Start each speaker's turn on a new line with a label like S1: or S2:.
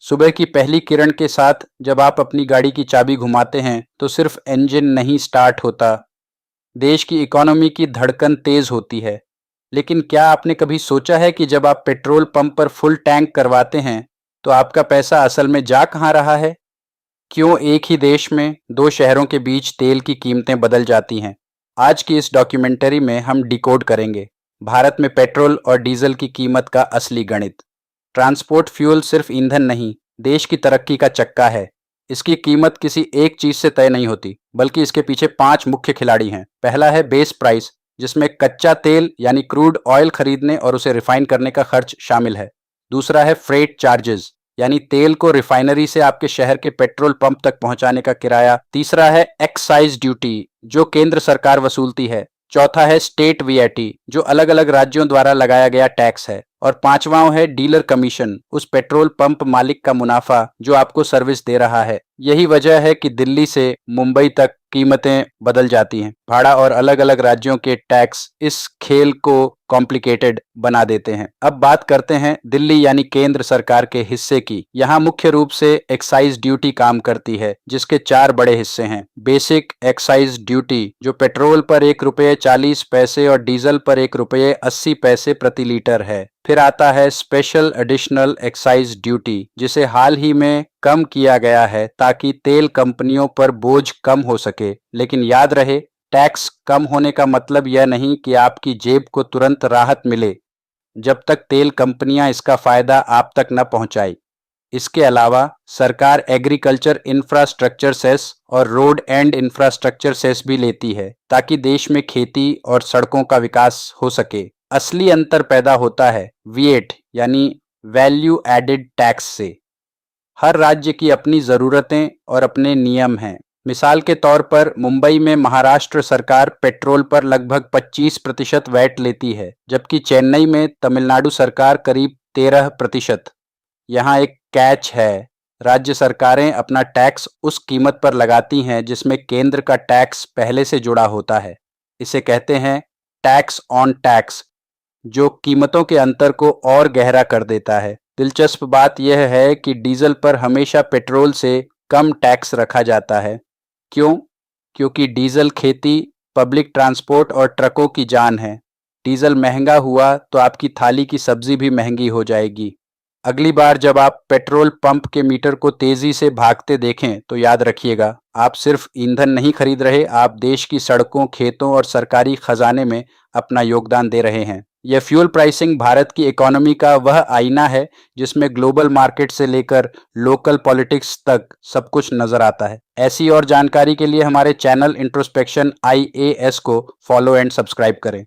S1: सुबह की पहली किरण के साथ जब आप अपनी गाड़ी की चाबी घुमाते हैं तो सिर्फ इंजन नहीं स्टार्ट होता, देश की इकोनॉमी की धड़कन तेज होती है। लेकिन क्या आपने कभी सोचा है कि जब आप पेट्रोल पंप पर फुल टैंक करवाते हैं तो आपका पैसा असल में जा कहाँ रहा है? क्यों एक ही देश में दो शहरों के बीच तेल की कीमतें बदल जाती हैं? आज की इस डॉक्यूमेंट्री में हम डिकोड करेंगे भारत में पेट्रोल और डीजल की कीमत का असली गणित। ट्रांसपोर्ट फ्यूल सिर्फ ईंधन नहीं, देश की तरक्की का चक्का है। इसकी कीमत किसी एक चीज से तय नहीं होती, बल्कि इसके पीछे 5 मुख्य खिलाड़ी हैं। पहला है बेस प्राइस, जिसमें कच्चा तेल यानी क्रूड ऑयल खरीदने और उसे रिफाइन करने का खर्च शामिल है। दूसरा है फ्रेट चार्जेस, यानी तेल को रिफाइनरी से आपके शहर के पेट्रोल पंप तक पहुंचाने का किराया। तीसरा है एक्साइज ड्यूटी, जो केंद्र सरकार वसूलती है। चौथा है स्टेट वीएटी, जो अलग अलग राज्यों द्वारा लगाया गया टैक्स है। और पांचवा है डीलर कमीशन, उस पेट्रोल पंप मालिक का मुनाफा जो आपको सर्विस दे रहा है। यही वजह है कि दिल्ली से मुंबई तक कीमतें बदल जाती हैं। भाड़ा और अलग अलग राज्यों के टैक्स इस खेल को कॉम्प्लिकेटेड बना देते हैं। अब बात करते हैं दिल्ली यानी केंद्र सरकार के हिस्से की। यहाँ मुख्य रूप से एक्साइज ड्यूटी काम करती है, जिसके 4 बड़े हिस्से हैं। बेसिक एक्साइज ड्यूटी, जो पेट्रोल पर 1 रुपये 40 पैसे और डीजल पर 1 रुपये 80 पैसे प्रति लीटर है। फिर आता है स्पेशल एडिशनल एक्साइज ड्यूटी, जिसे हाल ही में कम किया गया है ताकि तेल कंपनियों पर बोझ कम हो सके। लेकिन याद रहे, टैक्स कम होने का मतलब यह नहीं कि आपकी जेब को तुरंत राहत मिले, जब तक तेल कंपनियां इसका फायदा आप तक न पहुंचाई। इसके अलावा सरकार एग्रीकल्चर इंफ्रास्ट्रक्चर सेस और रोड एंड इंफ्रास्ट्रक्चर सेस भी लेती है, ताकि देश में खेती और सड़कों का विकास हो सके। असली अंतर पैदा होता है वीएट यानी वैल्यू एडेड टैक्स से। हर राज्य की अपनी ज़रूरतें और अपने नियम हैं। मिसाल के तौर पर मुंबई में महाराष्ट्र सरकार पेट्रोल पर लगभग 25% वैट लेती है, जबकि चेन्नई में तमिलनाडु सरकार करीब 13%। यहाँ एक कैच है, राज्य सरकारें अपना टैक्स उस कीमत पर लगाती हैं जिसमें केंद्र का टैक्स पहले से जुड़ा होता है। इसे कहते हैं टैक्स ऑन टैक्स, जो कीमतों के अंतर को और गहरा कर देता है। दिलचस्प बात यह है कि डीजल पर हमेशा पेट्रोल से कम टैक्स रखा जाता है। क्यों? क्योंकि डीजल खेती, पब्लिक ट्रांसपोर्ट और ट्रकों की जान है। डीजल महंगा हुआ तो आपकी थाली की सब्जी भी महंगी हो जाएगी। अगली बार जब आप पेट्रोल पंप के मीटर को तेजी से भागते देखें तो याद रखिएगा, आप सिर्फ ईंधन नहीं खरीद रहे, आप देश की सड़कों, खेतों और सरकारी खजाने में अपना योगदान दे रहे हैं। यह फ्यूल प्राइसिंग भारत की इकोनॉमी का वह आईना है जिसमें ग्लोबल मार्केट से लेकर लोकल पॉलिटिक्स तक सब कुछ नजर आता है। ऐसी और जानकारी के लिए हमारे चैनल इंट्रोस्पेक्शन IAS को फॉलो एंड सब्सक्राइब करें।